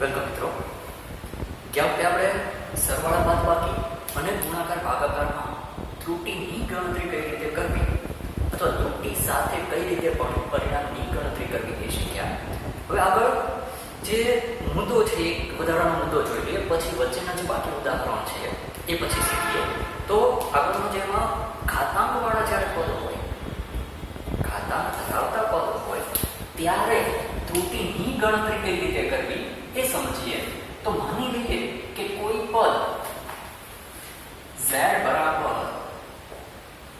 Welcome મિત્રો. ગયા વખતે આપણે સરવાળા બાદબાકી અને ગુણાકાર ભાગાકારમાં ત્રુટિની ગણતરી કઈ રીતે કરવી અથવા ત્રુટિ સાથે કઈ રીતે પરિણામની ગણતરી કરવી એ શીખ્યા. હવે આગળ જે મુદ્દો છે એક વધારાનો મુદ્દો જોઈ લઈએ, પછી વચ્ચેના જે બાકી ઉદાહરણ છે એ પછી શીખીએ. તો આગળનો જેમાં ઘાતાંકવાળા જ્યારે પદ હોય, ઘાતાંક ધરાવતા પદ હોય ત્યારે ત્રુટિની ગણતરી કઈ રીતે કરવી એ સમજીએ. તો માની લઈએ કે કોઈ પદ z બરાબર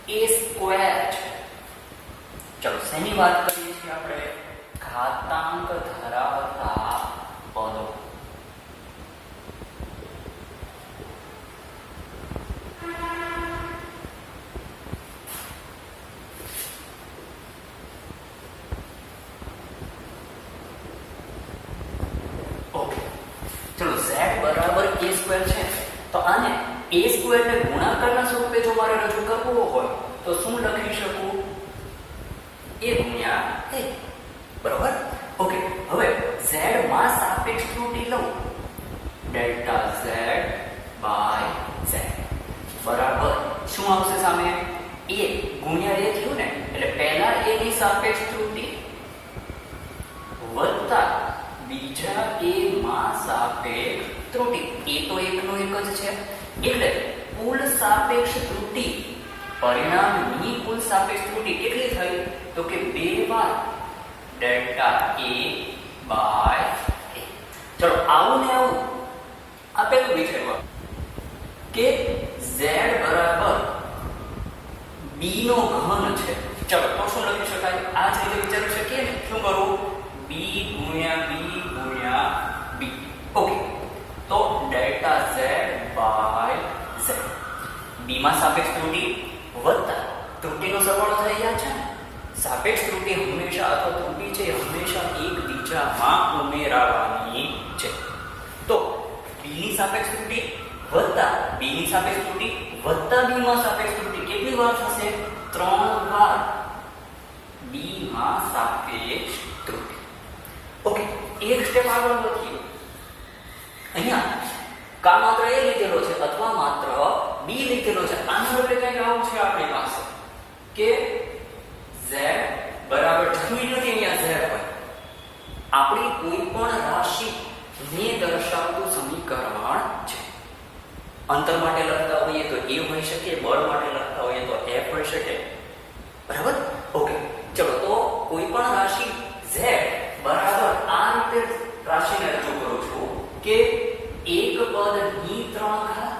a² છે. ચલો શેની વાત કરીએ છીએ આપણે? ઘાતાંક ધરાવતા પદો. છે તો આને a² ને ગુણાકારના સ્વરૂપે જો મારે રજૂ કરવો હોય તો શું લખી શકું? a ગુણ્યા a. બરાબર? ઓકે. હવે z માં સાપેક્ષ ત્રુટિ લઉં, ડેલ્ટા z બાય z બરાબર શું આવશે સામે? a ગુણ્યા a થયું ને, એટલે પહેલા a ની સાપેક્ષ ત્રુટિ વત્તા બીજા a માં સાપેક્ષ ત્રુટિ. એ તો એકનો એક જ છે, એટલે કુલ સાપેક્ષ ત્રુટિ, પરિણામની કુલ સાપેક્ષ ત્રુટિ કેટલી થઈ? તો કે 2 વાર ડેલ્ટા a બાય a. ચલો આવું ને આવું આપેલું વિચારવા કે z બરાબર b નો ઘન છે. ચલો તો શું લખી શકાય? આ જ રીતે વિચારી શકીએ ને. શું કરવું? b ગુણ્યા b ગુણ્યા b. ઓકે. તો delta z by z, b માં સાપેક્ષ ત્રુટિ વત્તા ત્રુટિનો સરવાળો થઈ ગયા છે. સાપેક્ષ ત્રુટિ હંમેશા અથવા ત્રુટિ છે હંમેશા એકબીજામાં ઉમેરાવાની છે. તો b ની સાપેક્ષ ત્રુટિ વત્તા b ની સાપેક્ષ ત્રુટિ વત્તા b માં સાપેક્ષ ત્રુટિ કેટલી વાર થશે? 3 વાર b માં સાપેક્ષ ત્રુટિ. ઓકે. એક સ્ટેપ આગળ વધીએ. અહીંયા કા માત્ર a લીધેલો છે અથવા માત્ર b લીધેલો છે. આનો એટલે કંઈક આવું છે આપણી પાસે કે z બરાબર જરૂરી નથી અહીંયા z હોય. આપણી કોઈ પણ રાશિ ને દર્શાવતું સમીકરણ છે. અંતર માટે લખતા હોઈએ તો a હોઈ શકે, બળ માટે લખતા હોઈએ તો f હોઈ શકે. બરાબર? ઓકે. ચલો તો કોઈ પણ રાશિ z બરાબર આ રીતે રાશિને રજૂ કરું છું કે એક પદની 3 ઘાત,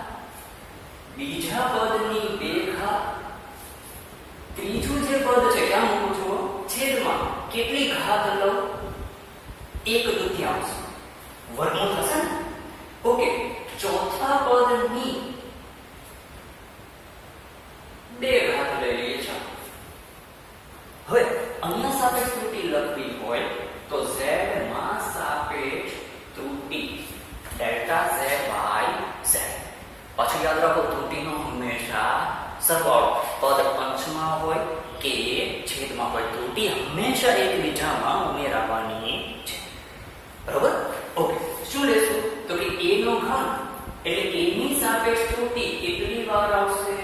બીજા પદની 2 ઘાત, ત્રીજું જે પદ છે ક્યાં મૂકું છું? છેદમાં કેટલી ઘાત લઉં? 1/2 વર્ગમૂળ થશે ને? ઓકે. ચોથા પદની 2 ઘાત લઈ લઈએ છીએ. હવે અહીંયા સાપેક્ષ ત્રુટિ લખવી હોય તો z માં સાપેક્ષ ત્રુટિ ડેલ્ટા z બાય z. પછી યાદ રાખો ત્રુટિનો હંમેશા સરવાળો, પદ અંશમાં હોય કે છેદમાં હોય, ત્રુટિ હંમેશા એકબીજામાં ઉમેરાવાની છે. બરાબર? ઓકે. શું લેશું? તો કે a નો ઘન એટલે a ની સાપેક્ષ ત્રુટિ કેટલી વાર આવશે?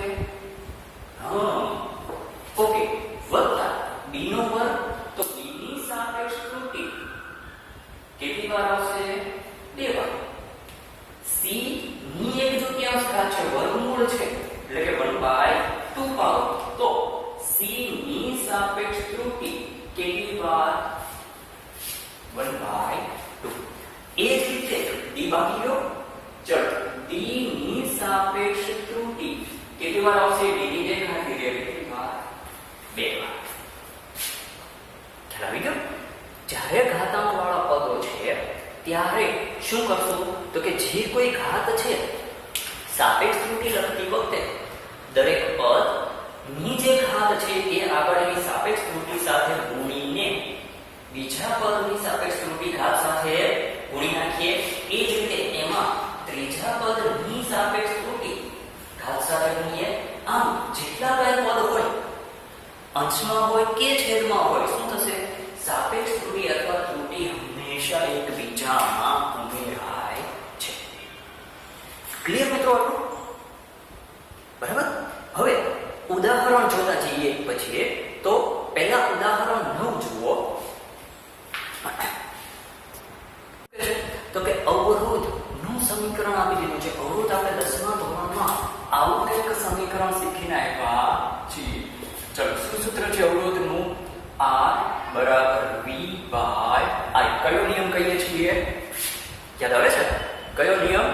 ઓકે. વત્તા b નો વર્ગ, તો b ની સાપેક્ષ ત્રુટિ કેટલી વાર આવશે? 2 વાર. c ની 1/2 ઘાત છે, વર્ગમૂળ છે એટલે કે 1/2 પાવર. તો c ની સાપેક્ષ ત્રુટિ કેટલી વાર? 1/2. એ જ રીતે d બાકી લો. ચલો d ની સાપેક્ષ ત્રુટિ કેટલી વાર આવશે? d ની 2 ઘાત કેટલી વાર? 2 વાર. ખ્યાલ આવી ગયો? જ્યારે ઘાતાંક વાળા પદો છે ત્યારે શું કરશું? તો કે જે કોઈ ઘાત છે સાપેક્ષ ત્રુટિ લખતી વખતે દરેક પદ ની જે ઘાત છે એ આગળની સાપેક્ષ ત્રુટિ સાથે ગુણીને બીજા પદની સાપેક્ષ ત્રુટિ ઘાત સાથે ગુણી નાખીએ. એ જ રીતે એમાં ત્રીજા પદની સાપેક્ષ ત્રુટિ ઘાત સાથે ગુણીએ. આમ જેટલા પણ પદ હોય, અંશમાં હોય કે છેદમાં હોય, શું થશે? સાપેક્ષ ત્રુટિ અથવા ત્રુટિ હંમેશા એકબીજામાં ઉમેરાય. ક્લિયર મિત્રો આટલું? બરાબર. હવે ઉદાહરણ જોતા જઈએ પછી તો પહેલા ઉદાહરણ 9 જુઓ. તો કે અવરોધ નું સમીકરણ આપી દીધું છે. અવરોધ આપણે 10મા ધોરણમાં આવું એક સમીકરણ શીખીને આવ્યા છીએ. ચલો, શું સૂત્ર છે અવરોધનું? R બરાબર V બાય I. કયો નિયમ કહીએ છીએ? યાદ આવે છે? કયો નિયમ?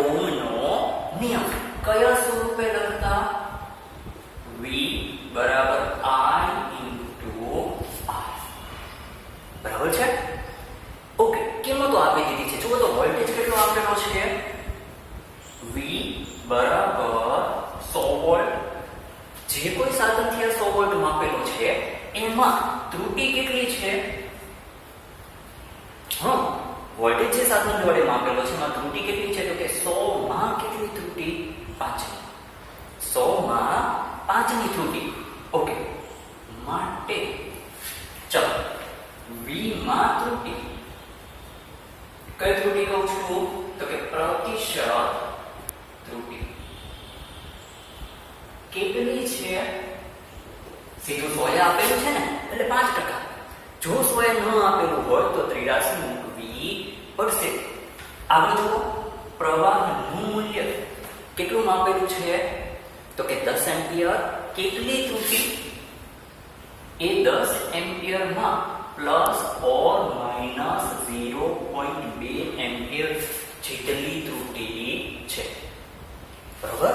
ઓહમનો નિયમ. કયા સ્વરૂપે લખતા? V બરાબર I into R. બરાબર છે? ઓકે, કિંમતો આપી દીધી છે. જુઓ તો વોલ્ટેજ કેટલો આપેલો છે? V બરાબર 100 વોલ્ટ. જે કોઈ સાધનથી આ 100 વોલ્ટ માપેલો છે એમાં ત્રુટિ કેટલી છે? વોલ્ટેજ જે સાધન વડે માપેલો છે એમાં ત્રુટિ કેટલી છે? તો કે 100 માં કેટલી ત્રુટિ? 5. 100 માં 5 ની ત્રુટિ. ઓકે, માટે ચલો V માં ત્રુટિ. કઈ ત્રુટિ કહું છું? તો કે પ્રતિશત ત્રુટિ. કેટલી છે? સીધું 100 આપેલું છે ને એટલે 5%. જો 100 ન આપેલું હોય તો 83 મૂકવી પડશે. આગળ જુઓ, પ્રવાહનું મૂલ્ય કેટલું માપેલું છે? તો કે 10 એમ્પિયર. કેટલી ત્રુટિ? એ 10 એમ્પિયરમાં પ્લસ ઓર માઇનસ 0.2 એમ્પિયર જેટલી ત્રુટિ છે. બરાબર?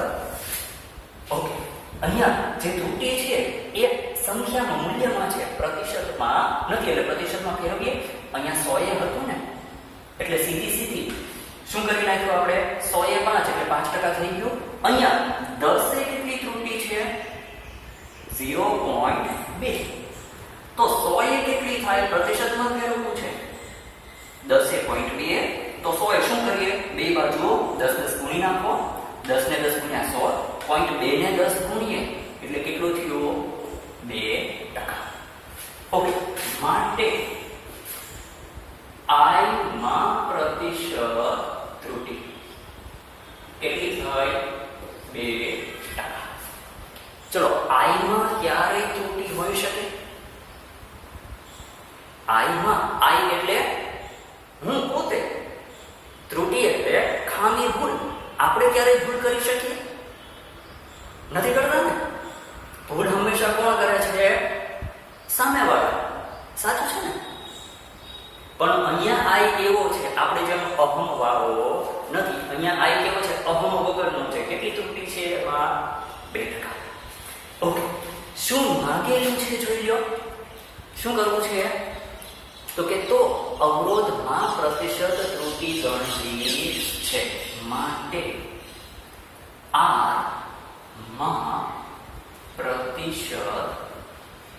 ઓકે, અહીંયા જે ત્રુટિ છે એ સંખ્યામાં મૂલ્યમાં છે, પ્રતિશતમાં નથી. એટલે પ્રતિશતમાં ફેરવીએ. અહીંયા 100 હતું ને એટલે સીધી શું કરી નાખ્યું આપણે? 100 5 એટલે 5% થઈ ગયું. અહીંયા 10 કેટલી ત્રુટિ છે? 0.2. તો 100 કેટલી થાય? પ્રતિશતમાં ફેરવવું છે. 10.2 તો 100 શું કરીએ? બે બાજુ 10 ગુણી નાખો. 10 ને 10 ગુણ્યા 100. 0.2 ને 10 ગુણીએ એટલે કેટલું થયું? 2%. ઓકે, માટે I માં પ્રતિશત ત્રુટિ કેટલી થઈ? 2%. ચલો, I માં ક્યારે ત્રુટિ હોઈ શકે? I માં I એટલે હું પોતે, ત્રુટિ એટલે ખામી, ભૂલ. આપણે ક્યારે ભૂલ કરી શકીએ? નથી કરતા ને. ભૂલ હંમેશા કોણ કરે છે? સામેવાળા. સાચું છે ને? પણ અહીંયા I એવો છે, આપણે જેમ અહમ વાળો નથી. અહીંયા I કેવો છે? અહમ વગરનો છે. કેટલી ત્રુટિ છે એમાં? 2%. ઓકે, શું માંગેલું છે જોઈ લો. શું કરવું છે? તો કે તો અવરોધમાં પ્રતિશત ત્રુટિ ગણવી છે. માટે R માં પ્રતિશત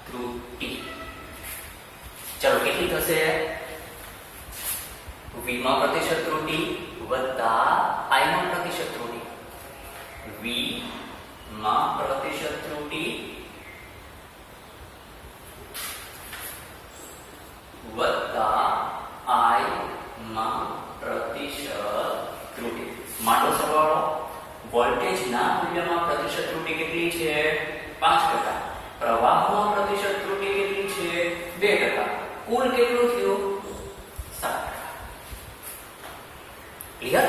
ત્રુટિ. ચલો, કેટલી થશે? V માં પ્રતિશત ત્રુટિ વત્તા I માં પ્રતિશત ત્રુટિ. V માં પ્રતિશત ત્રુટિ વત્તા I માં પ્રતિશત ત્રુટિ. માટો સરવાળો. વોલ્ટેજના મૂલ્યમાં પ્રતિશત ત્રુટિ કેટલી છે? 5%. પ્રવાહમાં પ્રતિશત ત્રુટિ કેટલી છે? 2%. કુલ કેટલું થયું? 7%. ક્લિયર?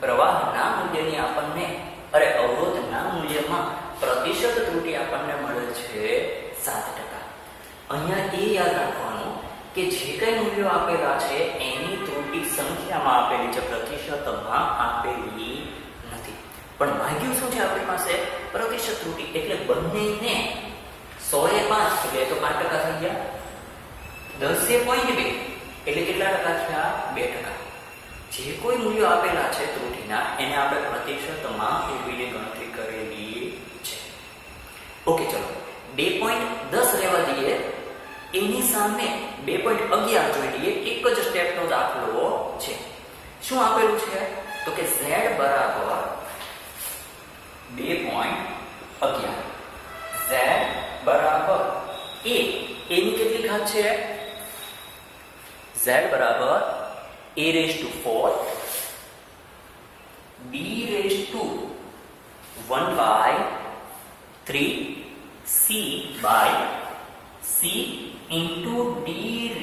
પ્રવાહના મૂલ્યની આપણને અવરોધના મૂલ્યમાં પ્રતિશત ત્રુટિ આપણને મળે છે 7%. અહીંયા એ યાદ રાખવાનું કે જે કઈ મૂલ્યો આપેલા છે એની ત્રુટિ સંખ્યામાં આપેલી છે, પ્રતિશતમાં આપેલી નથી. પણ માંગ્યું શું છે આપણી પાસે? પ્રતિશત ત્રુટિ. એટલે બંનેને 100 એ 5 એટલે તો 5% થઈ ગયા. 10 એ 0.2 એટલે કેટલા ટકા થયા? 2%. જે કોઈ મૂલ્યો આપેલા છે ત્રુટિના એને આપણે પ્રતિશતમાં ફેરવીને ગણતરી કરેલી છે. ઓકે, ચલો 2.10 રહેવા દઈએ. એની સામે 2.11 જોઈ લઈએ. એક જ સ્ટેપનો દાખલો છે. શું આપેલું છે? તો કે Z બરાબર 2.11. Z બરાબર A. એની કેટલી ઘાત છે? Z બરાબર A raised to 4 1/3c/c into d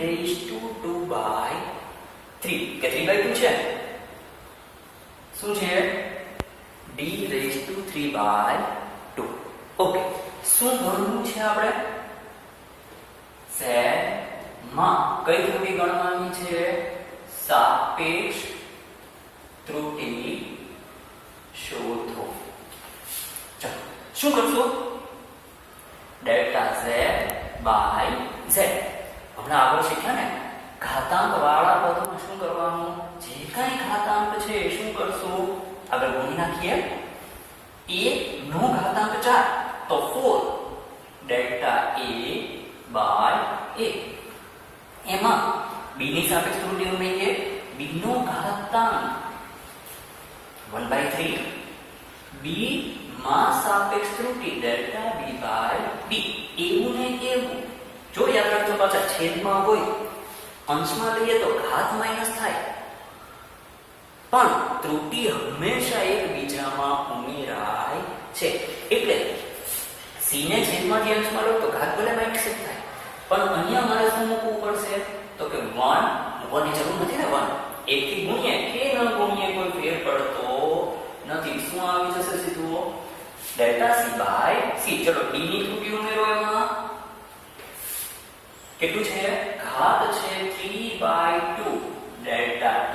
raised to 2/3 કે 3/2 છે શું છે d raised to 3/2 ઓકે શું ગણવું છે આપણે માં કઈ ત્રુટી ગણવાની છે સાપેક્ષ ત્રુટી શોધો ચાલો શું કરશું ડેલ્ટા z બાય z હમણાં આગળ શીખ્યા ને ઘાતાંક વાળા પદમાં શું કરવાનું જે કાંઈ ઘાતાંક છે એ શું કરશું આગળ ગુણી નાખીએ a નો ઘાતાંક 4 તો 4 ડેલ્ટા a બાય a એમાં b ની સાપેક્ષ ત્રુટી ઉમેરીએ b નો ઘાતાંક 1/3 b માં સાપેક્ષ ત્રુટી ડેલ્ટા b બાય b એવું ને એવું જો યાદ રાખજો પાછા છેદમાં હોય અંશમાં લઈએ તો ઘાત માઈનસ થાય પણ ત્રુટી હંમેશા એકબીજામાં ઉમેરાય છે એટલે c ને છેદમાંથી અંશમાં લો તો ઘાત ભલે માઈનસ થાય પણ અહીંયા મારે શું મૂકવું પડશે તો કે 1 મૂકવાની જરૂર નથી ને 1 1 થી ગુણીએ કે ન ગુણીએ કોઈ ફેર પડતો નથી શું આવી જશે સીધું ડેલ્ટા c બાય c ચલો d ની ત્રુટી ઉમેરો એમાં કેટલું છે ઘાત છે 3/2 ડેલ્ટા d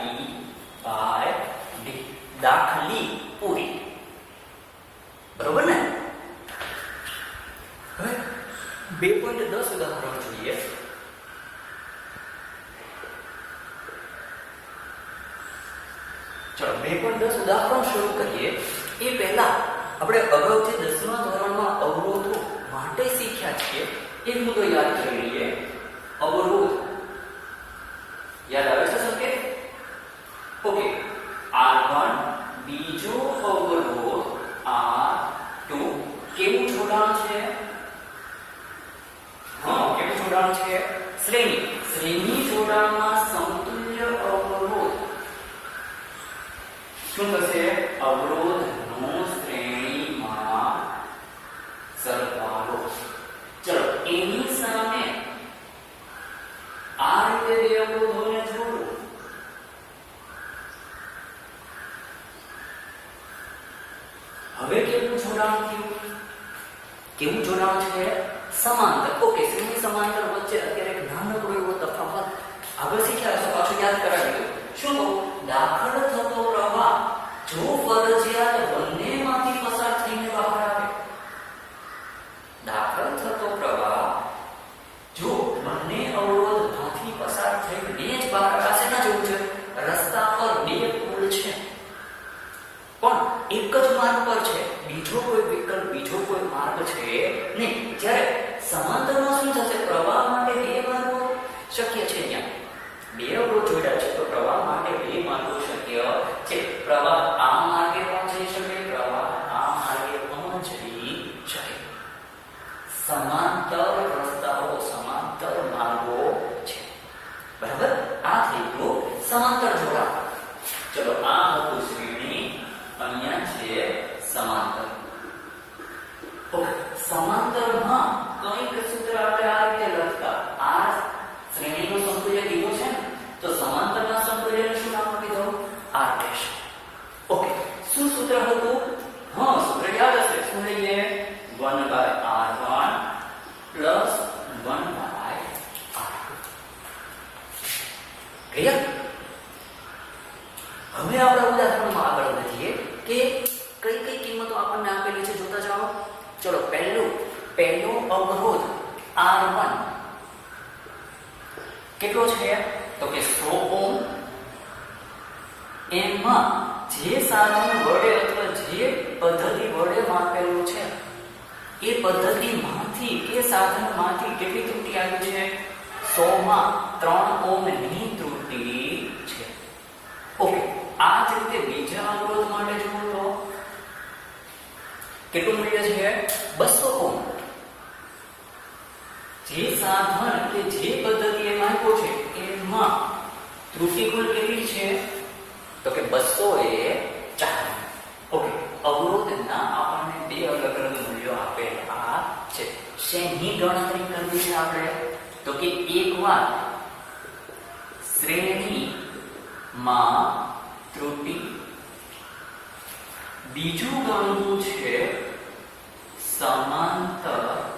બાય d દાખલી પૂરી બરોબર ને હવે 2.10 ઉદાહરણ જોઈએ ચલો 2.10 ઉદાહરણ શરૂ કરીએ એ પહેલા આપણે અગાઉ જે 10મા ધોરણમાં અવરોધો માટે શીખ્યા છીએ એક મુદ્દો યાદ કરી લઈએ અવરોધ યાદ આવે છે સંકેત ઓકે R1 બીજો અવરોધ R2 કેવું જોડાણ છે કેવું જોડાણ છે શ્રેણી જોડાણમાં સમતુલ્ય અવરોધ શું થશે અવરોધનો શ્રેણીમાં સરવાળો ચલો એની સામે આ રીતે બે અવરોધોને જોડો હવે કેવું જોડાણ થયું કેવું જોડાણ છે સમાંતર ઓકે શ્રેણી સમાંતર વચ્ચે અત્યારે એક નાનકડો એવો તફાવત આગળ શીખ્યા છો પાછું યાદ કરાવી દઉં શું કહું દાખલ થતો પ્રવાહ જો ફરજિયાત બંનેમાંથી પસાર થઈને બહાર આવે દાખલ થતો પ્રવાહ જો બંને અવરોધમાંથી પસાર થઈને જ બહાર આવશે ના જેવું છે રસ્તા પર બે પુલ છે પણ એક જ માર્ગ પર છે બીજો કોઈ વિકલ્પ બીજો કોઈ માર્ગ છે નહીં જ્યારે સમાંતરમાં શું થશે પ્રવાહ માટે બે માર્ગો શક્ય છે અહીંયા બે અવરોધ જોડ્યા છે તો પ્રવાહ માટે બે માર્ગો શક્ય છે પ્રવાહ આ માર્ગે પણ જઈ શકે પ્રવાહ આ માર્ગે પણ જઈ શકે સમાંતર રસ્તાઓ સમાંતર માર્ગો છે બરાબર આ થઈ ગયું સમાંતર જોડાણ ચલો આ હતું શ્રેણી અહીંયા છે સમાંતર ઓકે સમાંતરમાં કંઈક સૂત્ર આપણે આ રીતે લખતા આ શ્રેણીનો સમતુલ્ય કીધો છે ને તો સમાંતરના સમતુલ્યને શું નામ આપી દઉં r ડેશ ઓકે શું સૂત્ર હતું સૂત્ર યાદ હશે શું લઈએ 1/r1 પ્લસ 1/r2 ક્લિયર હવે આપણે ઉદાહરણમાં આગળ વધીએ કે કઈ કઈ કિંમતો આપણને આપેલી છે જોતા જાઓ ચલો પહેલો અવરોધ R1 કેટલો છે તો કે 100 ઓહ્મ એમાં જે સાધન વડે અથવા જે પદ્ધતિ વડે માપેલું છે એ પદ્ધતિમાંથી કે સાધનમાંથી કેટલી ત્રુટી આવી છે 100 માં 3 ઓહ્મની ત્રુટી છે ઓકે આ જ રીતે બીજા અવરોધ માટે જુઓ તો કેટલું મૂલ્ય છે 200 ઓહ્મ જે સાધન કે જે પદ્ધતિએ માપ્યો છે એમાં ત્રુટી કુલ કેટલી છે તો કે 200 એ 4 ઓકે અવરોધના આપણને ગણતરી કરવી છે આપણે તો કે એકવાર શ્રેણીમાં ત્રુટી, બીજું ગણવું છે સમાંતરમાં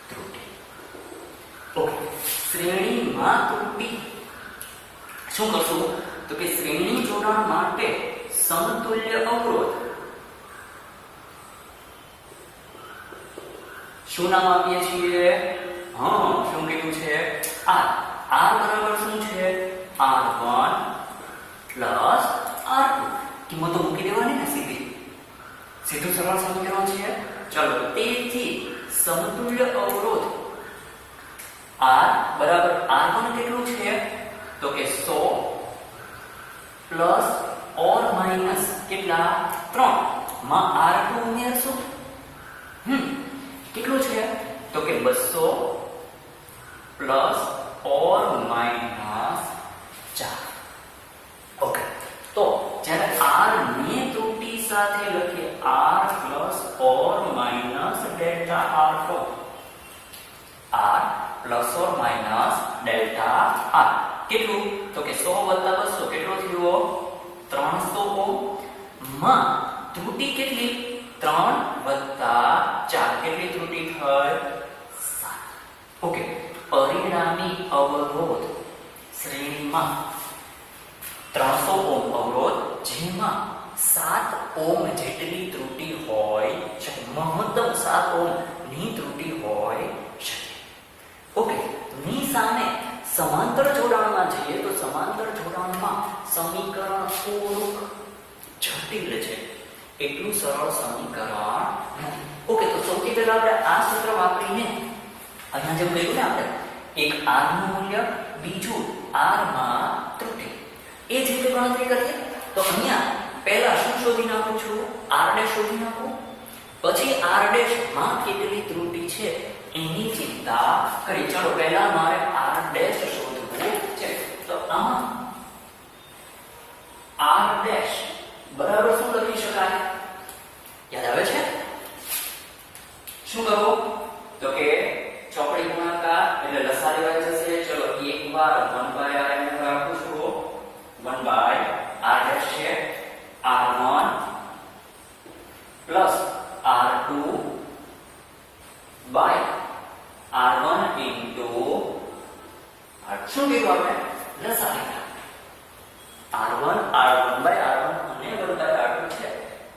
ત્રુટી. ઓકે, શ્રેણીમાં ત્રુટી શું કરશું તો કે શ્રેણી જોડાણ માટે સમતુલ્ય અવરોધ શું નામ આપીએ છીએ? શું કીધું છે? R. R બરાબર શું છે? R1 plus R2. કિંમતો મૂકી દેવાની ને સીધું સરળ સમીકરણ છે. ચલો, તેથી સમતુલ્ય અવરોધ R બરાબર R1 કેટલું છે તો કે 100 પ્લસ ઓર માઈનસ કેટલા? 3 માં R2 ઉમેરશું. કેટલું છે તો કે 200 પ્લસ ઓર માઈનસ 4. ઓકે, તો જ્યારે R ને ત્રુટી સાથે લખીએ R plus or minus delta R4, R plus or minus delta R કેટલું તો કે 100 વત્તા 200 કેટલો થયો? 300 ઓહ્મ માં ત્રુટી કેટલી? 3 વત્તા 4 કેટલી ત્રુટી થઈ? 7. ઓકે, પરિણામી અવરોધ શ્રેણીમાં 300 ઓહ્મ અવરોધ જેમાં 7 ઓહ્મ જેટલી ત્રુટી હોય છે, મહત્તમ 7 ઓહ્મ ની ત્રુટી હોય છે. ઓકે, ની સામે સમાંતર જોડાણમાં જઈએ તો સમાંતર જોડાણમાં સમીકરણ થોડુંક જટિલ છે, એટલું સરળ સમીકરણ નથી. ઓકે, તો સૌથી પહેલા આપણે આ સૂત્ર વાપરીને અહીંયા જેમ કહ્યું ને આપણે એક R નું મૂલ્ય, બીજું R માં ત્રુટી, એ જ રીતે ગણતરી કરીએ. તો અહીંયા પહેલા શું શોધી નાખું છું? R ડેશ શોધી નાખું, પછી R ડેશ માં કેટલી ત્રુટી છે એની ચિંતા કરી. ચલો, પહેલા મારે R ડેશ શોધવું છે. તો આમાં R ડેશ બરાબર શું લખી શકાય? યાદ આવે છે? શું કરો તો કે ચોકડી ગુણાકાર એટલે લસા લેવાઈ જશે. ચલો, એકવાર 1/r એમ રાખું છું. 1/r ડેશ છે R1 plus R2 by R1 into શું કીધું આપણે? લસા લીધા. R1 બાય R1 અને 1/r2 છે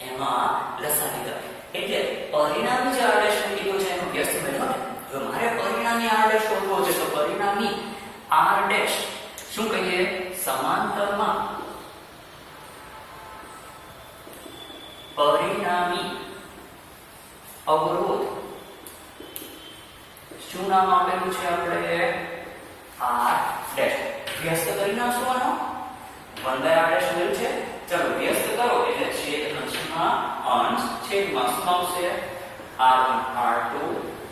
એમાં લસા લીધા એટલે પરિણામી જે R ડેશ કીધું છે એનું વ્યસ્ત મેળવો ને. જો મારે પરિણામી R ડેશ શોધવો છે તો પરિણામી R ડેશ શું કહીએ? સમાંતરમાં પરિણામી અવરોધ શું નામ આપેલું છે આપણે? R dash. વ્યસ્ત કરી નાખશું આનો 1/r ડેશ મળ્યું છે. ચલો, વ્યસ્ત કરો એટલે છેદ અંશમાં અંશ, છેદમાં શું આવશે? R1 R2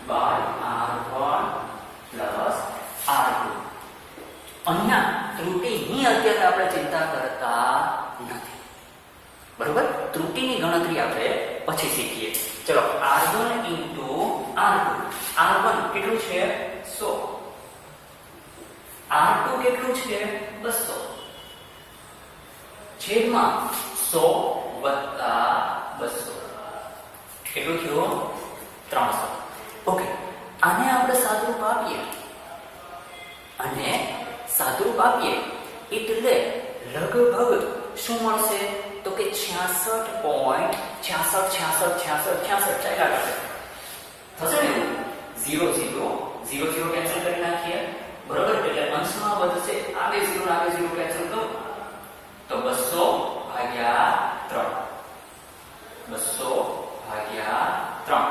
by R1 plus R2. અહીંયા ત્રુટીની અત્યારે આપણે ચિંતા કરતા નથી, બરોબર? ત્રુટીની ગણતરી આપણે પછી શીખીએ. ચલો, R1 ઇન્ટુ R2. R1 કેટલું છે? 100. R2 કેટલું છે? 200. છેદમાં 100 વત્તા 200 કેટલું થયું? 300. ઓકે, આને આપણે સાદુરૂપ આપીએ અને સાદુરૂપ આપીએ એટલે લગભગ શું મળશે તો કે 66.66 ચાલ્યા કરશે. થશે ને? 0 0 0 0 કેન્સલ કરી નાખીએ, બરોબર? એટલે અંશમાં વધશે. આવે 0 આવે 0 કેન્સલ કરો તો 200 ભાગ્યા 3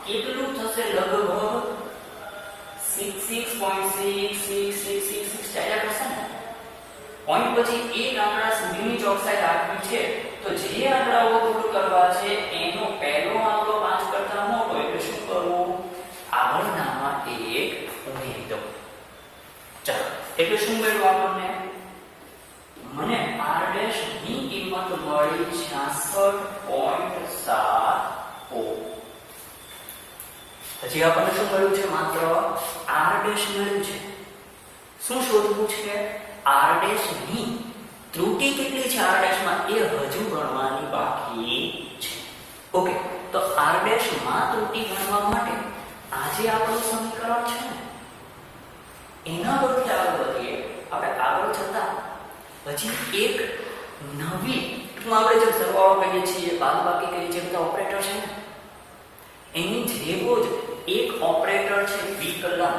કેટલું થશે? લગભગ 66.6666 ચાલ્યા કરશે ને. પોઈન્ટ પછી એક આંકડા સુધીની ચોકસાઈ રાખવી છે તો જે આંકડાઓ દૂર કરવા છે એનો પહેલો આંકડો 5 કરતા મોટો એટલે શું કરવું? આગળનામાં એક ઉમેરી દો. ચાલો, એટલે શું મળ્યું આપણને? મને R ડેશ ની કિંમત મળી 66.7 ઓહ્મ. હજી આપણને શું મળ્યું છે? માત્ર r ડેશ મળ્યું છે. શું શોધવું છે? r ડેશ ની ત્રુટી કેટલી છે r ડેશ માં એ હજુ ગણવાની બાકી છે. ઓકે, તો r ડેશ માં ત્રુટી ગણવા માટે આ જે આપણું સમીકરણ છે ને એના પરથી આગળ વધીએ. આપણે આગળ જતા હજી એક નવી આપણે જે સરવાળો કહીએ છીએ, બાદબાકી કહીએ છીએ, બધા ઓપરેટર છે ને એની જેવો જ એક ઓપરેટર છે વિકલન.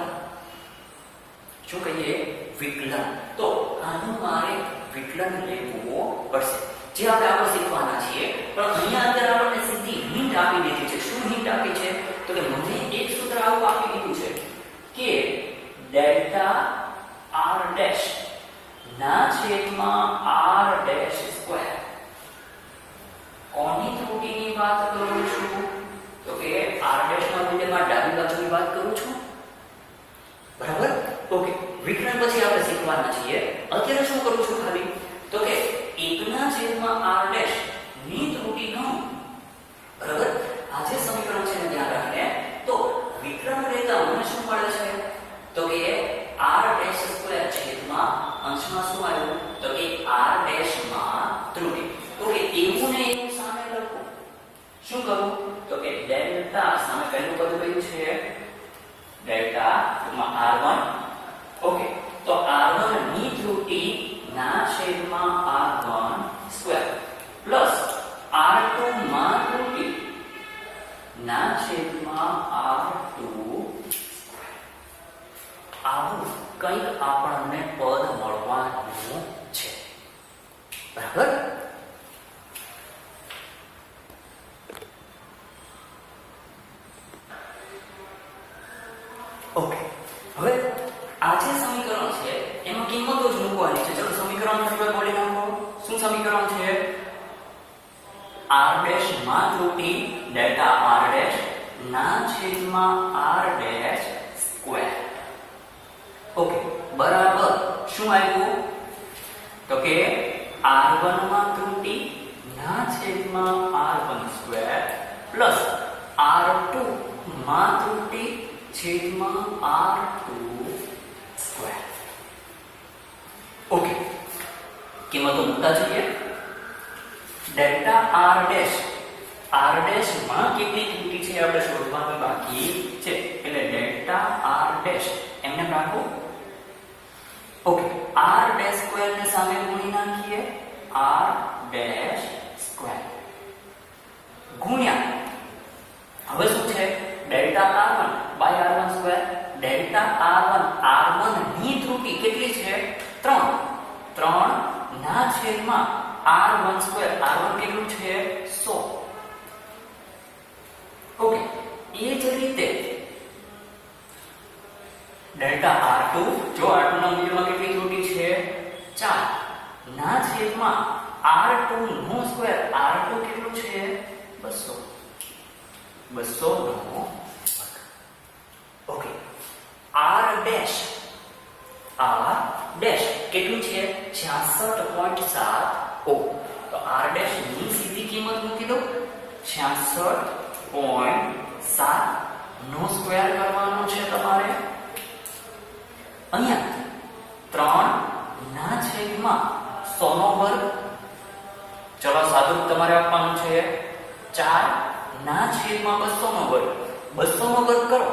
શું કહીએ? વિકલન. તો આનું મારે વિકલન લેવું પડશે, જે આપણે આગળ શીખવાના છીએ. પણ અહીંયા અંદર આપણને સીધી હિન્ટ આપી દીધી છે. શું હિન્ટ આપી છે? તો કે મને એક સૂત્ર આવું આપી દીધું છે કે ડેલ્ટા r ડેશ ના છેદમાં r ડેશ સ્ક્વેર. કોની ત્રુટીની વાત કરું છું? તો કે r ડેશ ના મૂલ્યમાં ડાબી બાજુની વાત કરું છું. બરાબર? ઓકે, વિકલન પછી આપણે શીખવાના છીએ. અત્યારે શું કરું છું ખાલી? તો કે 1 ના છેદમાં r ડેશ ની ત્રુટી ગણો. બરાબર? આ જે સમીકરણ છે ને ધ્યાન રાખીને તો વિકલન લેતા મને શું મળે છે? તો કે r ડેશ સ્ક્વેર છેદમાં અંશમાં શું આવ્યું? તો કે r ડેશ માં ત્રુટી. ઓકે, એવું ને એવું સામે લખો. શું કરું? તો કે ડેલ્ટા સામે પહેલું પદ કયું છે? ડેલ્ટા માં r1. ઓકે, તો r1 ની ત્રુટી ના છેદમાં r1 સ્ક્વેર પ્લસ r2 માં ત્રુટી ના છેદમાં r2 સ્ક્વેર. આવું કંઈક આપણને પદ મળવાનું છે. બરાબર? ઓકે, હવે આ જે સમીકરણ છે એમાં કિંમતો જ મૂકવાની છે. ચલો સમીકરણ નંબર બોલી નાખો. શું સમીકરણ છે? r ડેશ માં ત્રુટી ડેલ્ટા r ડેશ ના છેદમાં r ડેશ સ્ક્વેર. ઓકે, બરાબર શું આવ્યું? તો કે r1 માં ત્રુટી ના છેદમાં r1 સ્ક્વેર પ્લસ r2 માં ત્રુટી છેદમાં r2 સ્ક્વેર. ઓકે, કિંમતો મૂકતા જઈએ. ડેલ્ટા r ડેશ માં કેટલી ત્રુટી છે આપણે શોધવાનું બાકી છે. એટલે ડેલ્ટા r ડેશ એમને રાખો. ઓકે, r ડેશ સ્ક્વેર ને સામે ગુણી નાખીએ. r ડેશ સ્ક્વેર ગુણ્યા હવે શું છે? Delta r1 by r1 square. Delta r1 ની ત્રુટી કેટલી છે? 3 ના છેદમાં r1 સ્ક્વેર. r1 કેટલું છે? 100. ઓકે, એ જ રીતે ડેલ્ટા r2, જો r2 ના મૂલ્યમાં કેટલી ત્રુટી છે? 4 ના છેદમાં r2 નો સ્ક્વેર. r2 કેટલું છે? 200. 200 નો. ઓકે, r ડેશ કેટલું છે? 66.7 ઓહમ. તો r ડેશ ની સીધી કિંમત મૂકી દો. 66.7 નો સ્ક્વેર કરવાનો છે તમારે. અહીંયા 3 ના છેદમાં 100 નો વર્ગ. ચલો સાદું તમારે આપવાનું છે. 4 ના છેદમાં 200 નો વર્ગ. 200 નો વર્ગ કરો.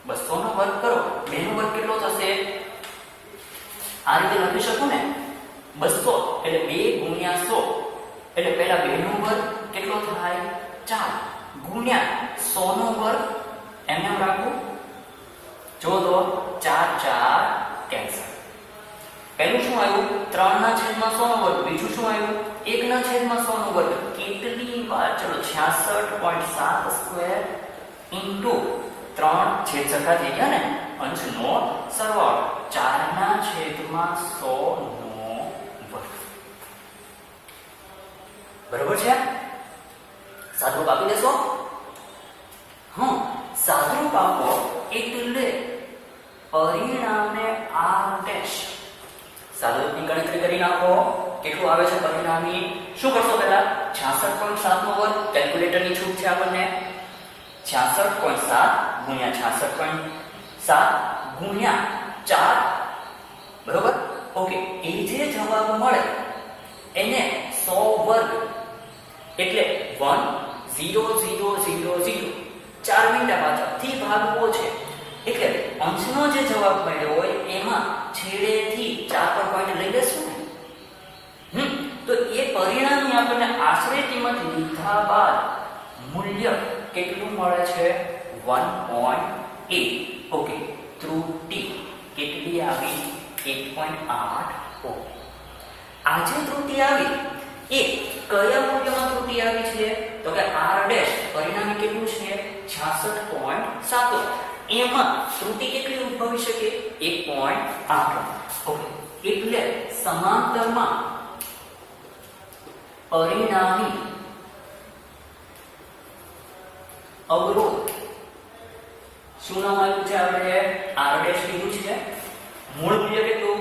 200 નો વર્ગ કરો. 2 નો વર્ગ કેટલો થશે? આ રીતે લખી શકું ને? 200 એટલે 2 ગુણ્યા 100 એટલે પહેલા 2 નો વર્ગ કેટલો થાય? 4 ગુણ્યા 100 નો વર્ગ. એમને રાખું. જો તો 4 કેન્સલ. પહેલું શું આવ્યું? 3 ના છેદમાં 100 નો વર્ગ. બીજું શું આવ્યું? 1 ના છેદમાં 100 નો વર્ગ. કેટલી વાર? ચલો 66.7 સ્ક્વેર ઇન્ટુ 3 છેદ સરખા થઈ ગયા ને? અંશનો સરવાળો 4 ના છેદમાં 100 નો વર્ગ. બરોબર છે? સાદુરૂપ આપી દેશો? હા, સાદુરૂપ આપો એટલે પરિણામે r ડેશ. સાદુરૂપની ગણતરી કરી નાખો. કેટલું આવે છે પરિણામી? શું કરશો પહેલા? 66.7 નો વર્ગ. કેલ્ક્યુલેટરની છૂટ છે આપણને. 66.7 ગુણ્યા 66.7 ગુણ્યા 4, બરોબર. ઓકે, એ જે જવાબ મળે એને 100 વર્ગ એટલે 1,0,0,0,0 4 મીંડા પાછળથી ભાગવો છે. એટલે અંશનો જે જવાબ મળ્યો હોય એમાં છેડેથી 4 પર પોઈન્ટ લઈ લેશું ને. તો એ પરિણામની આપણને આશરે કિંમત લીધા બાદ મૂલ્ય કેટલું મળે છે? 1.8. ઓકે, ત્રુટી કેટલી આવી? 1.8 ઓકે. આ જે ત્રુટી આવી એ કયા મૂલ્યમાં ત્રુટી આવી છે? તો કે r ડેશ પરિણામી કેટલું છે? 66.7. એમાં ત્રુટી કેટલી ઉદ્ભવી શકે? 1.8. ઓકે, એટલે સમાંતરમાં પરિણામી અવરોધ શું નામ આપ્યું છે? આપણે r ડેશ લીધું છે. મૂળ મૂલ્ય કેટલું?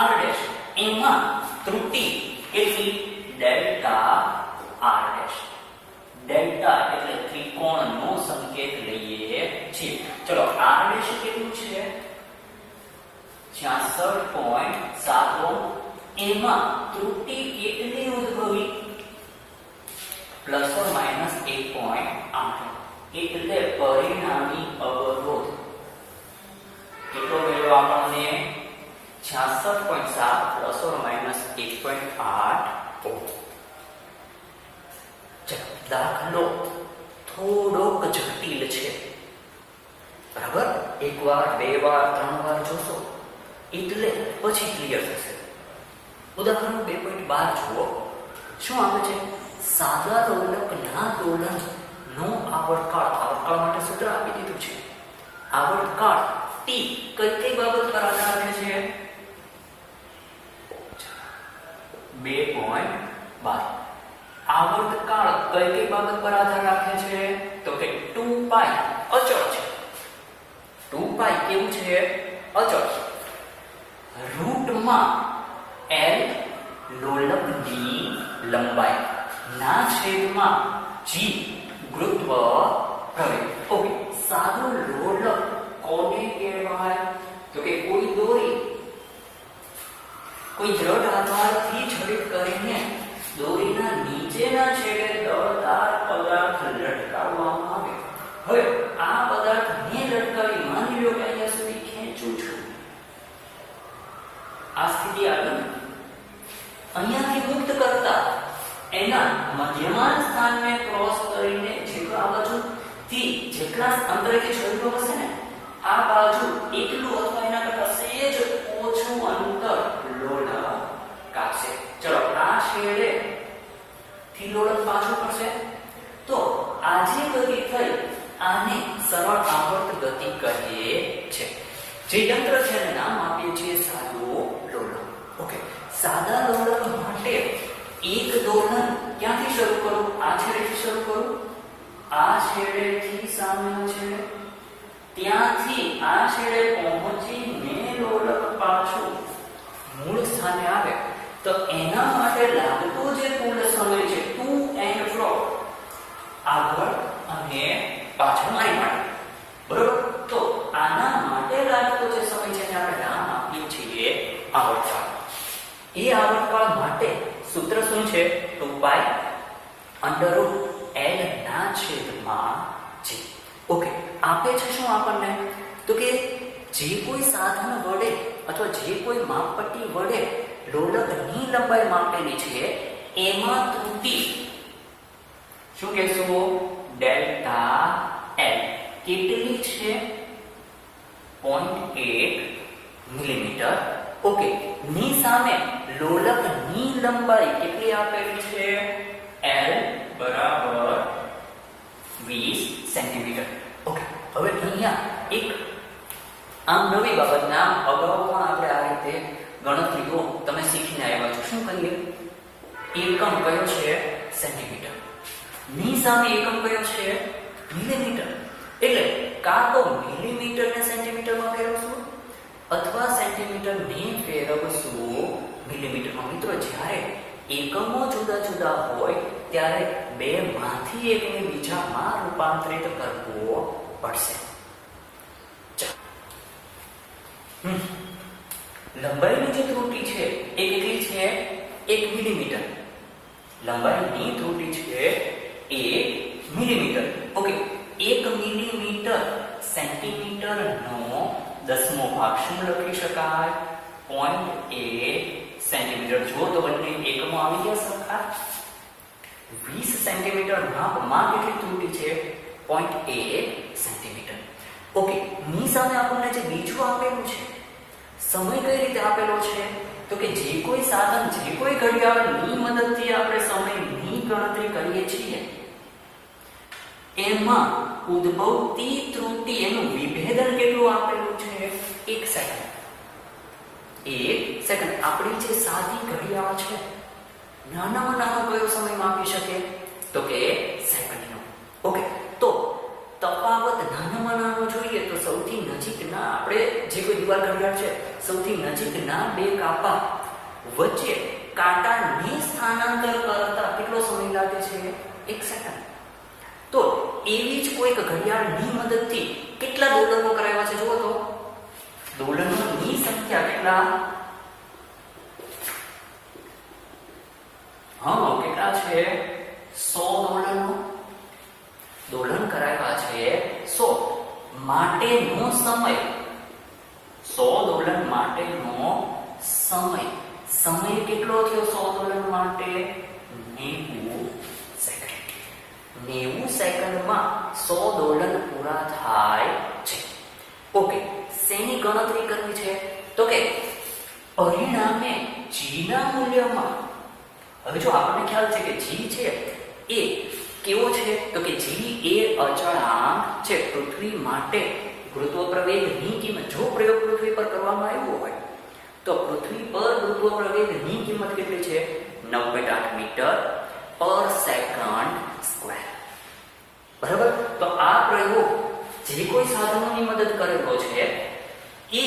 r dash. એમાં ત્રુટી કેટલી? Delta r dash. ડેલ્ટા એટલે ત્રિકોણનો સંકેત લઈએ છીએ. ચલો, r ડેશ કેટલું છે? 66.7. એમાં ત્રુટી કેટલી ઉદ્ભવી? ±1.8. એટલે પરિણામી અવરોધ કેટલો મળ્યો આપણને? 66.7 ±1.8 ઓહ્મ. દાખલો થોડોક જટિલ છે, બરાબર. એકવાર, બે વાર, ત્રણ વાર જોશો એટલે પછી ક્લિયર થશે. ઉદાહરણ 2.12 જુઓ. શું આવે છે? સાદા લોલકના દોલનનો આવર્તકાળ. આવર્તકાળ માટે સૂત્ર આપી દીધું છે. આવર્તકાળ t કઈ કઈ બાબત પર આધાર રાખે છે? 2.12. આવર્તકાળ કઈ કઈ બાબત પર આધાર રાખે છે? તો કે 2π અચળ છે. 2π કેવું છે? અચળ. રૂટમાં l લોલકની લંબાઈ ના છેદમાં g ગુરુત્વ પ્રવેગ. ઓકે, સાદું લોલક કોને કહેવાય? તો કે કોઈ દોરી, કોઈ દ્રઢ આધારથી જડિત કરીને દોરીના નીચેના છેડે દળદાર પદાર્થ લટકાવવામાં આવે. હવે આ પદાર્થને લટકાવી માની લો કે અહીંયા સુધી ખેંચું છું. આ સ્થિતિ આવી. અહીંયાથી મુક્ત કરતા એના મધ્યમાન સ્થાનને ક્રોસ કરીને જેટલા આ બાજુથી જેટલા અંતરેથી છેડો હશે ને આ બાજુ એટલું અથવા એના કરતા સહેજ ઓછું અંતર લોલક કાપશે. ચલો, આ છેડે થી લોલક પાછું પડશે તો આ જે ગતિ થઈ આને સરળ આવર્ત ગતિ કહીએ છે. જે યંત્ર છે એને નામ આપીએ છીએ સાદો લોલક. ઓકે, સાદા લોલક માટે એક દોલન ક્યાંથી શરૂ કરું? આ છેડેથી શરૂ કરું. આ છેડેથી સામેનો છેડે, ત્યાંથી આ છેડે પહોંચીને લોલક પાછું મૂળ સ્થાને આવે તો એના માટે લાગતો જે કુલ સમય છે ટુ એન્ડ ફ્રો, આગળ અને પાછળ મારી માટે, બરોબર. તો આના માટે લાગતો જે સમય છે એને આપણે નામ આપીએ છીએ આવર્તકાળ. એ આવર્તકાળ માટે સૂત્ર શું છે? 2π √L ના છેદમાં g. ઓકે, આપે છે શું આપણને? તો કે જે કોઈ સાધન વડે અથવા જે કોઈ માપપટ્ટી વડે લોલકની લંબાઈ માપેલી છે એમાં ત્રુટી શું કહેશું? ડેલ્ટા L કેટલી છે? 0.8 મિલીમીટર. ઓકે, ની સામે લોલકની લંબાઈ કેટલી આપેલી છે? L બરાબર 20 સેન્ટીમીટર. ઓકે, હવે અહીંયા એક આમ નવી બાબત, નામ અગાઉ પણ આપણે આ રીતે ગણતરીઓ તમે શીખીને આવ્યા છો. શું કહીએ? એકમ કયો છે? સેન્ટીમીટર. ની સામે એકમ કયો છે? મિલીમીટર. એટલે કાં તો મિલીમીટર ને સેન્ટીમીટરમાં ફેરવશું અથવા સેન્ટીમીટર ને ફેરવશું મિલીમીટરમાં. મિત્રો, જ્યારે એકમો જુદા જુદા હોય ત્યારે બે માંથી એકને બીજામાં રૂપાંતરિત કરવો પડશે. લંબાઈની જે ત્રુટી છે એ કેટલી છે? 1 મિલીમીટર. લંબાઈની ત્રુટી છે 1 મિલીમીટર. ઓકે, 1 મિલીમીટર સેન્ટીમીટરનો 10મો ભાગ શું લખી શકાય? 0.1 સેન્ટીમીટર. જો તો બંને એકમાં આવી ગયા સરખા. 20 સેન્ટીમીટર માપમાં કેટલી ત્રુટી છે? 0.1 સેન્ટીમીટર. ઓકે, ની સામે આપણને જે બીજું આપેલું છે, સમય કઈ રીતે આપેલો છે? તો કે જે કોઈ સાધન, જે કોઈ ઘડિયાળની મદદથી આપણે સમયની ગણતરી કરીએ છીએ એમાં ઉદ્ભવતી ત્રુટિ એનું વિભેદન કેટલું આપેલું છે? 1 સેકન્ડ. 1 સેકન્ડ. આપણી જે સાદી ઘડિયાળ છે, નાનામાં નાનો કયો સમય માપી શકે? તો કે સેકન્ડનો. ઓકે, તો તફાવત નાનામાં નાનો જોઈએ તો સૌથી નજીકના, આપણે જે કોઈ દિવાલ ઘડિયાળ છે, સૌથી નજીકના બે કાપા વચ્ચે કાંટાને સ્થાનાંતર કરતા કેટલો સમય લાગે છે? 1 સેકન્ડ. તો એવી જ કોઈક ઘડિયાળની મદદથી કેટલા દોલનો કરાવ્યા છે? જુઓ તો દોલનોની સંખ્યા કેટલા? કેટલા છે? 100 દોલન કરાવ્યા છે. 100 માટેનો સમય, 100 દોલન માટેનો સમય કેટલો થયો? 100 દોલન માટે 90 સેકન્ડ. 90 સેકન્ડમાં 100 દોલન પૂરા થાય છે. ઓકે, શેની ગણતરી કરવી છે? તો કે પરિણામે g ના મૂલ્યમાં. હવે જો આપણને ખ્યાલ છે કે g છે એ કેવો છે? તો કે g એ અચળાંક છે. પૃથ્વી માટે ગુરુત્વ પ્રવેગની કિંમત, જો પ્રયોગ પૃથ્વી પર કરવામાં આવ્યો હોય તો પૃથ્વી પર ગુરુત્વ પ્રવેગની કિંમત કેટલી છે? 9.8 મીટર પર સેકન્ડ સ્ક્વેર. બરાબર? તો આ પ્રયોગ જે કોઈ સાધનોની મદદ કરેલો છે એ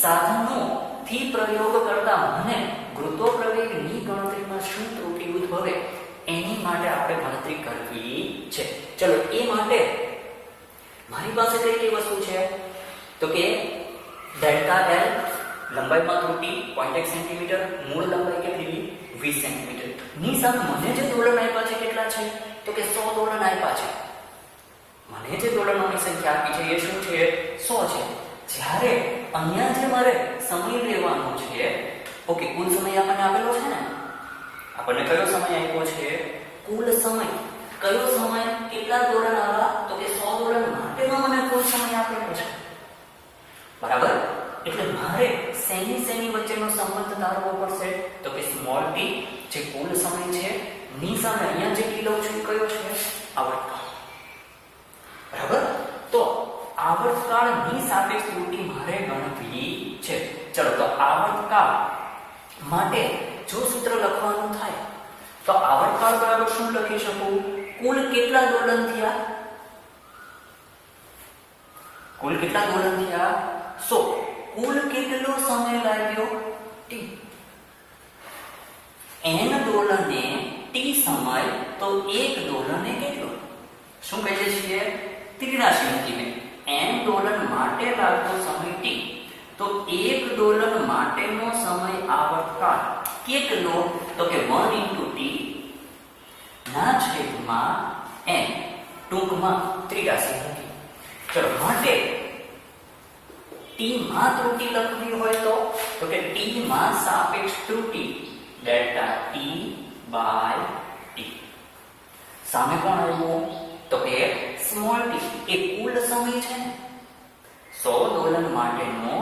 સાધનોથી પ્રયોગ કરતા મને ગુરુત્વ પ્રવેગની ગણતરીમાં શું ત્રુટિ ઉદ્ભવે એની માટે આપણે ગણતરી કરવી છે. ચલો, એ માટે મારી પાસે કઈ કઈ વસ્તુ છે? તો કે ડેલ્ટા એલ, લંબાઈમાં ત્રુટિ 0.1 સેન્ટીમીટર, મૂળ લંબાઈ કેટલી? 20 સેન્ટીમીટર. ની સામે મને જે દોલન આપ્યા છે કેટલા છે? તો કે 100 દોલન આપ્યા છે. મને જે દોલનોની સંખ્યા આપી છે એ શું છે? 100 છે. જ્યારે અહીંયા જે મારે સમય લેવાનો છે, ઓકે, કુલ સમય આપણને આપેલો છે ને, આપણને કયો સમય આપ્યો છે? કુલ સમય. કયો સમય? કેટલા દોલન આવ્યા? તો કે 100 દોલન માટેનો મને કુલ સમય આપેલો છે. બરાબર? એટલે મારે શેની વચ્ચેનો સંબંધ ધારવો પડશે? તો કે સ્મોલ t, જે કુલ સમય છે, ની સામે અહીંયા જે t લઉં છું એ કયો છે? આવર્તકાળ. બરાબર? તો આવર્તકાળની સાપેક્ષ ત્રુટિ મારે ગણવી છે. ચલો, તો આવર્તકાળ માટે જો સૂત્ર લખવાનું થાય તો આવર્તકાળ બરાબર શું લખી શકું? કુલ કેટલા દોલન થયા? કુલ કેટલા દોલન થયા? 100. કુલ કેટલો સમય લાગ્યો? t. n દોલને t સમય, તો એક દોલને કેટલો? શું કહીએ છીએ? 83 મૂકીને n દોલન માટે લાગતો સમય t, તો એક દોલન માટેનો સમય આવર્તકાળ કેટલો? તો કે 1 * t ના છેદમાં n, ટૂંકમાં 83 મૂકી. ચલો, માટે t માં ત્રુટિ લખવી હોય તો કે t માં સાપેક્ષ ત્રુટિ ડેલ્ટા t બાય t. સામે કોણ આવ્યું? તો કે સ્મોલ t. એ કુલ સમય છે ને, 100 દોલન માટેનો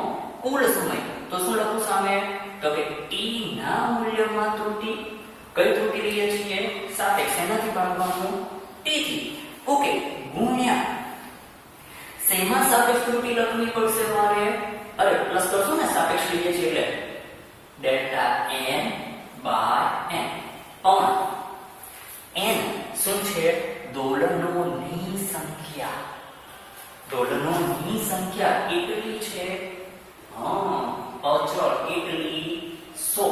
કુલ સમય. તો શું લખું સામે? તો કે t ના મૂલ્યમાં ત્રુટિ. કઈ ત્રુટિ લઈએ છીએ? સાપેક્ષ. એનાથી ભાગવાનું? t થી. ઓકે, ગુણ્યા શેમાં સાપેક્ષ ત્રુટિ લખવી પડશે મારે? અરે, પ્લસ કરશું ને, સાપેક્ષ લઈએ છીએ એટલે ડેલ્ટા n બાય n. પણ n શું છે? દોલનોની સંખ્યા. દોલનોની સંખ્યા કેટલી છે? અચળ કેટલી? 100.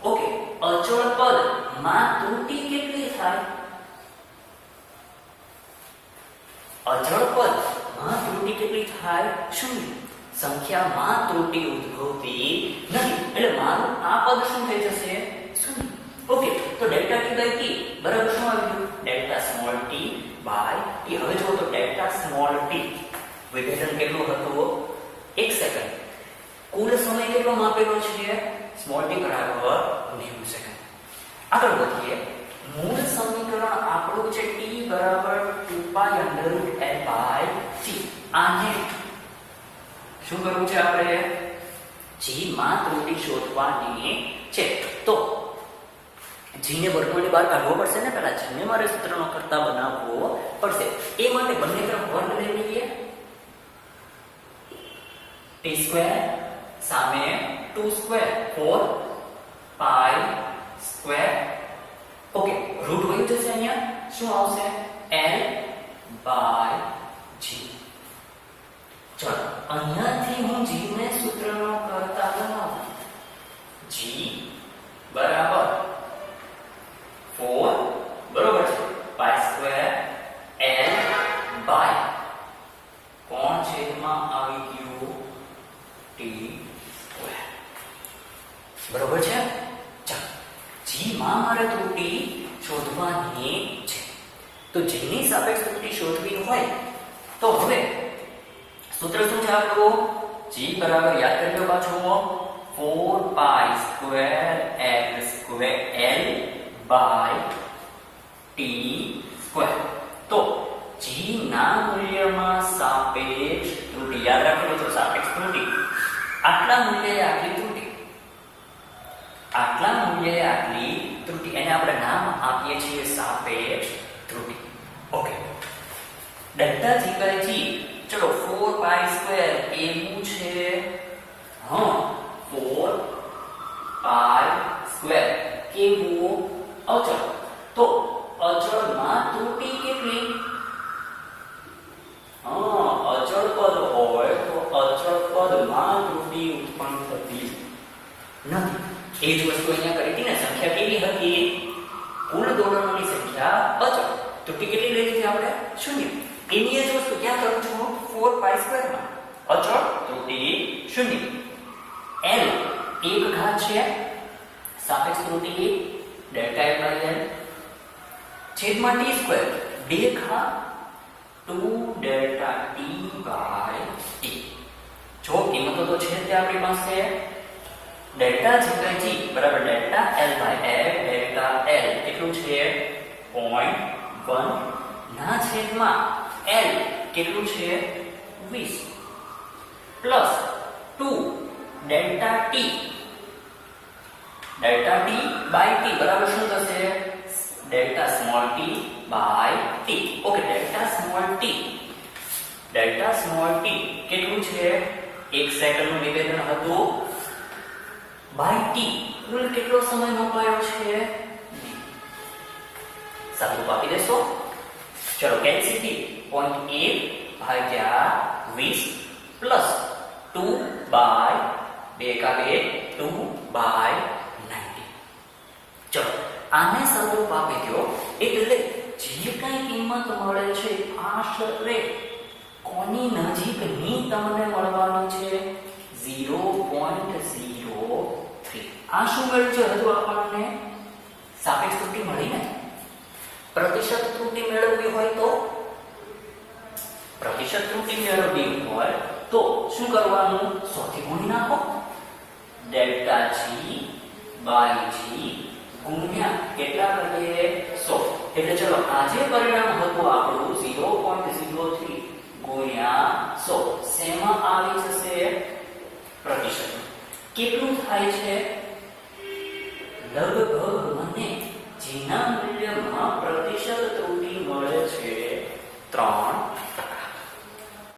ઓકે, અચળ પદ માં ત્રુટિ કેટલી થાય? અચળ પદમાં ત્રુટિ કેટલી થાય? શૂન્ય. સંખ્યામાં ત્રુટિ ઉદ્ભવતી નથી, એટલે મારું આ પદ શું થઈ જશે? શૂન્ય. ઓકે, તો ડેલ્ટા ટી બાય ટી બરાબર શું આવ્યું? Delta small T by T. હવે જો તો ડેલ્ટા સ્મોલ ટી વિભેદન કેટલું હતું? 1 સેકન્ડ. કુલ સમય કેટલો માપેલો છે? સ્મોલ ટી બરાબર 90 સેકન્ડ. આગળ વધીએ. મૂળ સમીકરણ આપણું છે t બરાબર 2π√L/T. આને શું કરવું છે આપણે? g માં ત્રુટિ શોધવાની છે. તો g ને વર્ગમૂળની બહાર કાઢવો પડશે ને, પહેલા g ને મારે સૂત્રનો કરતા બનાવવો પડશે. એ માટે બંને તરફ વર્ગ લઈ લઈએ. t² સામે 2² 4π². ઓકે, રૂટ વહી જશે. અહીંયા શું આવશે? L/G. ચલો, અહીંયાથી હું g ને સૂત્રનો કરતા બનાવું. g બરાબર 4 બરોબર છે π² L બાય કોણ છેદમાં આવી ગયું? t². બરોબર છે. g માં મારે ત્રુટિ શોધવાની છે. તો g ની સાપેક્ષ ત્રુટિ શોધવી હોય તો હવે સૂત્ર શું છે આપણું? g બરાબર યાદ કરી લો પાછું 4π² x² L બાય t². તો g ના મૂલ્યમાં સાપેક્ષ ત્રુટિ યાદ રાખો છો. સાપેક્ષ ત્રુટિ આટલા મૂલ્યે આટલી ત્રુટિ, આટલા મૂલ્યે આટલી ત્રુટિ, એને આપણે નામ આપીએ છીએ સાપેક્ષ ત્રુટિ. Okay, delta g by g. ચલો 4π² એવું છે. હા, 4π² કેવું? અચળ. તો અચળમાં ત્રુટિ કેટલી? હા, અચળ પદ હોય તો અચળ પદમાં ત્રુટિ ઉત્પન્ન થતી નથી. એ જ વસ્તુ અહીંયા કરી હતી ને. સંખ્યા કેવી હતી? કુલ દોલનોની સંખ્યા અચળ. ત્રુટિ કેટલી લઈ લીધી આપણે? શૂન્ય. એની જ વસ્તુ ક્યાં કરું છું? 4π² માં અચળ ત્રુટિ શૂન્ય. L એક ઘાત છે, સાપેક્ષ ત્રુટિ ડેલ્ટા L બાય L છેદમાં t² બે ઘાત 2 ડેલ્ટા t બાય t. જો કિંમતો તો છે તે આપણી પાસે. ડેલ્ટા g બાય g બરાબર delta L by L. Delta L કેટલું છે? 0.1 ના છેદમાં L કેટલું છે? 20 plus 2 delta t. Delta t by t બરાબર શું થશે? Delta small t by t. Okay, delta small t. Delta small t કેટલું છે? 1 સેકન્ડનું નિવેદન હતું. બાય t કુલ કેટલો સમય મપાયો છે? સાદું આપી દેશો. ચલો, કેન્સિટી 0.1 ભાગ્યા 20 પ્લસ 2 બાય 2 બાય 90. ચલો, આને સ્વરૂપ આપી દો. એટલે જે કઈ કિંમત મળે છે આશરે કોની નજીકની તમને મળવાની છે? 0.03. આ શું મળ્યું છે? હજુ આપણને સાપેક્ષ ત્રુટિ મળી ને. પ્રતિશત ત્રુટિ મેળવવી હોય તો, પ્રતિશત ત્રુટિ મેળવવી હોય તો શું કરવાનું? 100 થી ગુણી નાખો. ડેલ્ટા g બાય g ગુણ્યા કેટલા કરીએ? 100. એટલે ચલો, આ જે પરિણામ હતું આપણું 0.03 ગુણ્યા 100 શેમાં આવી જશે? પ્રતિશત. કેટલું થાય છે? લગભગ મને જેના મૂલ્યમાં પ્રતિશત ત્રુટિ મળે છે 3%.